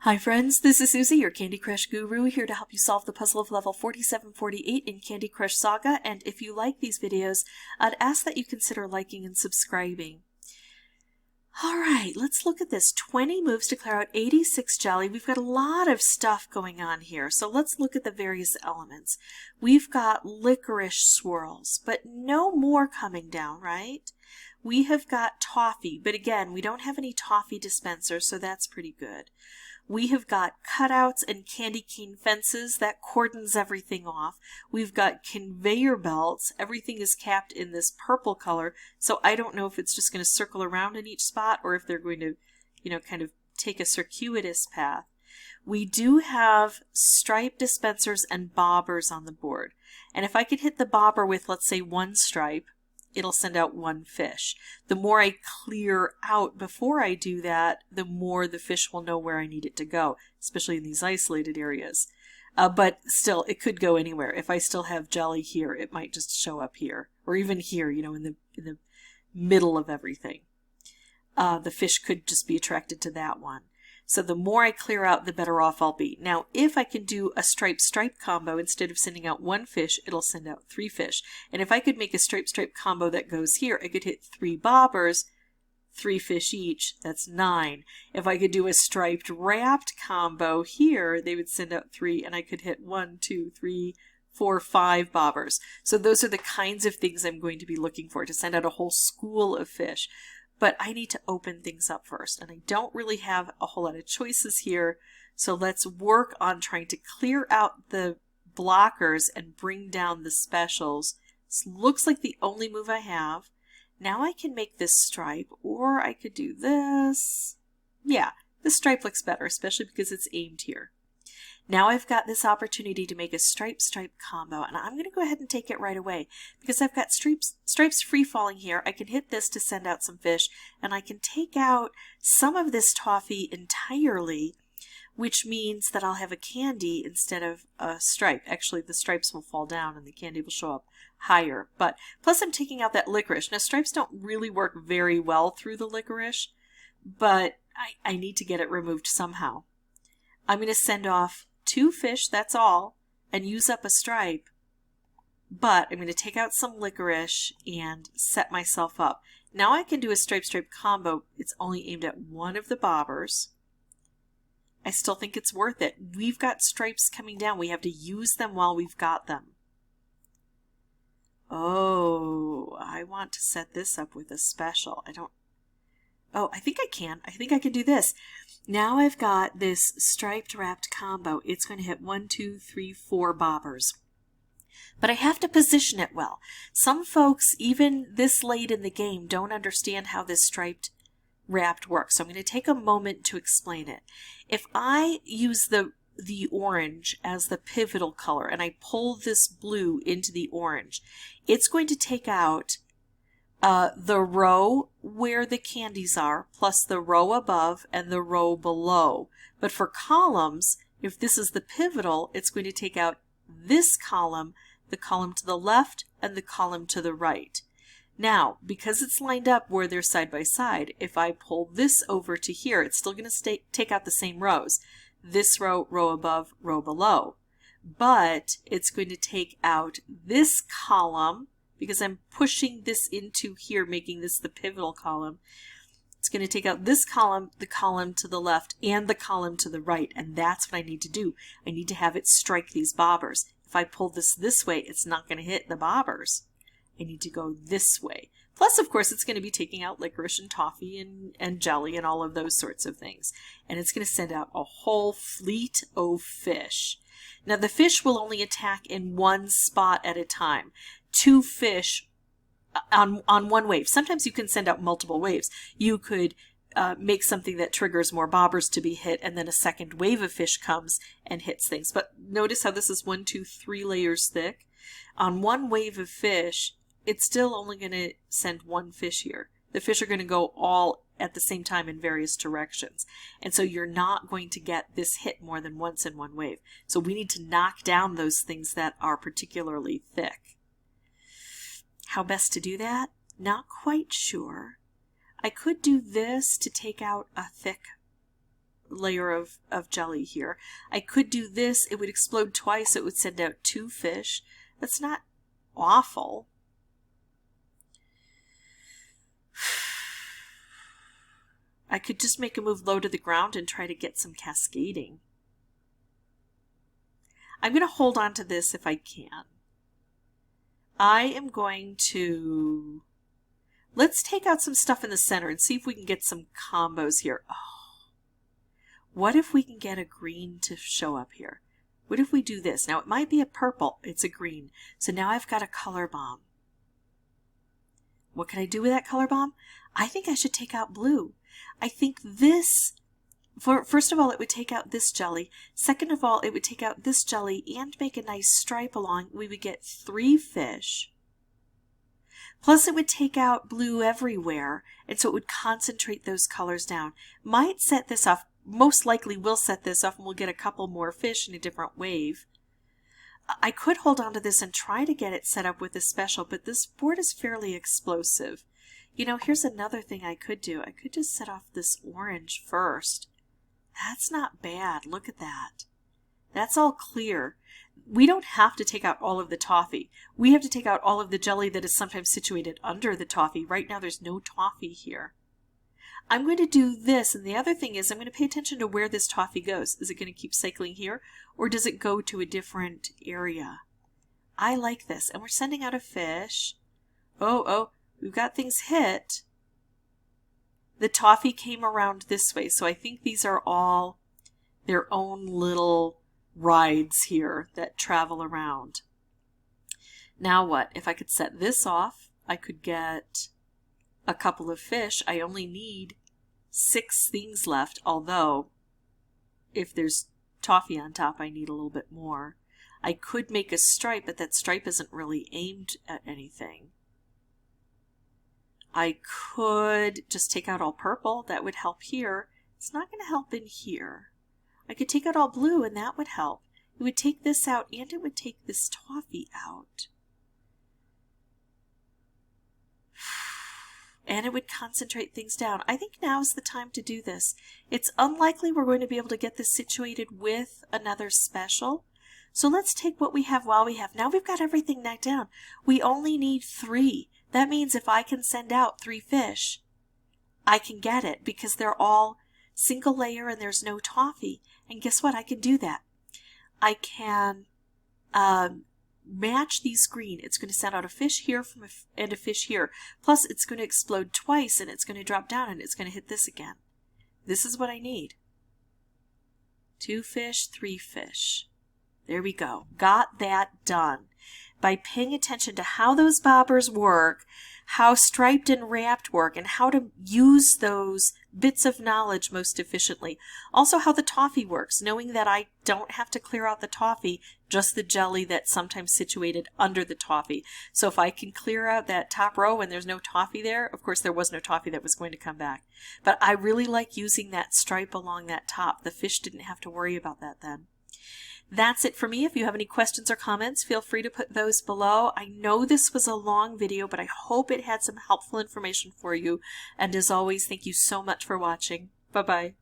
Hi friends, this is Suzy, your Candy Crush guru, here to help you solve the puzzle of level 4748 in Candy Crush Saga, and if you like these videos, I'd ask that you consider liking and subscribing. Alright, let's look at this. 20 moves to clear out 86 jelly. We've got a lot of stuff going on here, so let's look at the various elements. We've got licorice swirls, but no more coming down, right? We have got toffee, but again, we don't have any toffee dispensers, so that's pretty good. We have got cutouts and candy cane fences. That cordons everything off. We've got conveyor belts. Everything is capped in this purple color, so I don't know if it's just going to circle around in each spot or if they're going to, kind of take a circuitous path. We do have stripe dispensers and bobbers on the board. And if I could hit the bobber with, let's say, one stripe, it'll send out one fish. The more I clear out before I do that, the more the fish will know where I need it to go, especially in these isolated areas. But still, it could go anywhere. If I still have jelly here, it might just show up here, or even here, in the middle of everything. The fish could just be attracted to that one. So the more I clear out, the better off I'll be. Now, if I can do a stripe-stripe combo, instead of sending out one fish, it'll send out 3 fish. And if I could make a stripe-stripe combo that goes here, I could hit 3 bobbers, 3 fish each, that's 9. If I could do a striped wrapped combo here, they would send out 3, and I could hit 1, 2, 3, 4, 5 bobbers. So those are the kinds of things I'm going to be looking for, to send out a whole school of fish. But I need to open things up first, and I don't really have a whole lot of choices here, so let's work on trying to clear out the blockers and bring down the specials. This looks like the only move I have. Now I can make this stripe, or I could do this. Yeah, this stripe looks better, especially because it's aimed here. Now I've got this opportunity to make a stripe-stripe combo, and I'm going to go ahead and take it right away because I've got stripes free-falling here. I can hit this to send out some fish, and I can take out some of this toffee entirely, which means that I'll have a candy instead of a stripe. Actually, the stripes will fall down and the candy will show up higher. But plus I'm taking out that licorice. Now stripes don't really work very well through the licorice, but I need to get it removed somehow. I'm going to send off 2 fish, that's all, and use up a stripe, but I'm going to take out some licorice and set myself up. Now I can do a stripe-stripe combo. It's only aimed at one of the bobbers. I still think it's worth it. We've got stripes coming down. We have to use them while we've got them. Oh, I want to set this up with a special. I think I can. I think I can do this. Now I've got this striped wrapped combo. It's going to hit 1, 2, 3, 4 bobbers. But I have to position it well. Some folks, even this late in the game, don't understand how this striped wrapped works. So I'm going to take a moment to explain it. If I use the orange as the pivotal color and I pull this blue into the orange, it's going to take out the row where the candies are, plus the row above and the row below. But for columns, if this is the pivotal, it's going to take out this column, the column to the left, and the column to the right. Now, because it's lined up where they're side by side, if I pull this over to here, it's still going to take out the same rows. This row, row above, row below. But it's going to take out this column, because I'm pushing this into here, making this the pivotal column. It's going to take out this column, the column to the left, and the column to the right, and that's what I need to do. I need to have it strike these bobbers. If I pull this way, it's not going to hit the bobbers. I need to go this way. Plus, of course, it's going to be taking out licorice and toffee and jelly and all of those sorts of things. And it's going to send out a whole fleet of fish. Now, the fish will only attack in one spot at a time. 2 fish on one wave. Sometimes you can send out multiple waves. You could make something that triggers more bobbers to be hit, and then a second wave of fish comes and hits things. But notice how this is 1, 2, 3 layers thick. On one wave of fish, it's still only going to send 1 fish here. The fish are going to go all at the same time in various directions. And so you're not going to get this hit more than once in one wave. So we need to knock down those things that are particularly thick. How best to do that? Not quite sure. I could do this to take out a thick layer of jelly here. I could do this. It would explode twice. It would send out 2 fish. That's not awful. I could just make a move low to the ground and try to get some cascading. I'm going to hold on to this if I can. I am going to... Let's take out some stuff in the center and see if we can get some combos here. Oh, what if we can get a green to show up here? What if we do this? Now it might be a purple. It's a green. So now I've got a color bomb. What can I do with that color bomb? I think I should take out blue. I think this... First of all, it would take out this jelly. Second of all, it would take out this jelly and make a nice stripe along. We would get 3 fish. Plus it would take out blue everywhere, and so it would concentrate those colors down. Might set this off. Most likely will set this off, and we'll get a couple more fish in a different wave. I could hold on to this and try to get it set up with a special, but this board is fairly explosive. You know, here's another thing I could do. I could just set off this orange first. That's not bad. Look at that. That's all clear. We don't have to take out all of the toffee. We have to take out all of the jelly that is sometimes situated under the toffee. Right now there's no toffee here. I'm going to do this, and the other thing is I'm going to pay attention to where this toffee goes. Is it going to keep cycling here, or does it go to a different area? I like this, and we're sending out a fish. Oh, we've got things hit. The toffee came around this way, so I think these are all their own little rides here that travel around. Now what? If I could set this off, I could get a couple of fish. I only need 6 things left, although if there's toffee on top, I need a little bit more. I could make a stripe, but that stripe isn't really aimed at anything. I could just take out all purple. That would help here. It's not going to help in here. I could take out all blue, and that would help. It would take this out, and it would take this toffee out. And it would concentrate things down. I think now is the time to do this. It's unlikely we're going to be able to get this situated with another special. So let's take what we have while we have. Now we've got everything knocked down. We only need 3. That means if I can send out 3 fish, I can get it because they're all single layer and there's no toffee. And guess what? I can do that. I can match these green. It's going to send out a fish here and a fish here. Plus it's going to explode twice and it's going to drop down and it's going to hit this again. This is what I need. 2 fish, 3 fish. There we go. Got that done. By paying attention to how those bobbers work, how striped and wrapped work, and how to use those bits of knowledge most efficiently. Also how the toffee works, knowing that I don't have to clear out the toffee, just the jelly that's sometimes situated under the toffee. So if I can clear out that top row and there's no toffee there, of course there was no toffee that was going to come back. But I really like using that stripe along that top. The fish didn't have to worry about that then. That's it for me. If you have any questions or comments, feel free to put those below. I know this was a long video, but I hope it had some helpful information for you. And as always, thank you so much for watching. Bye-bye.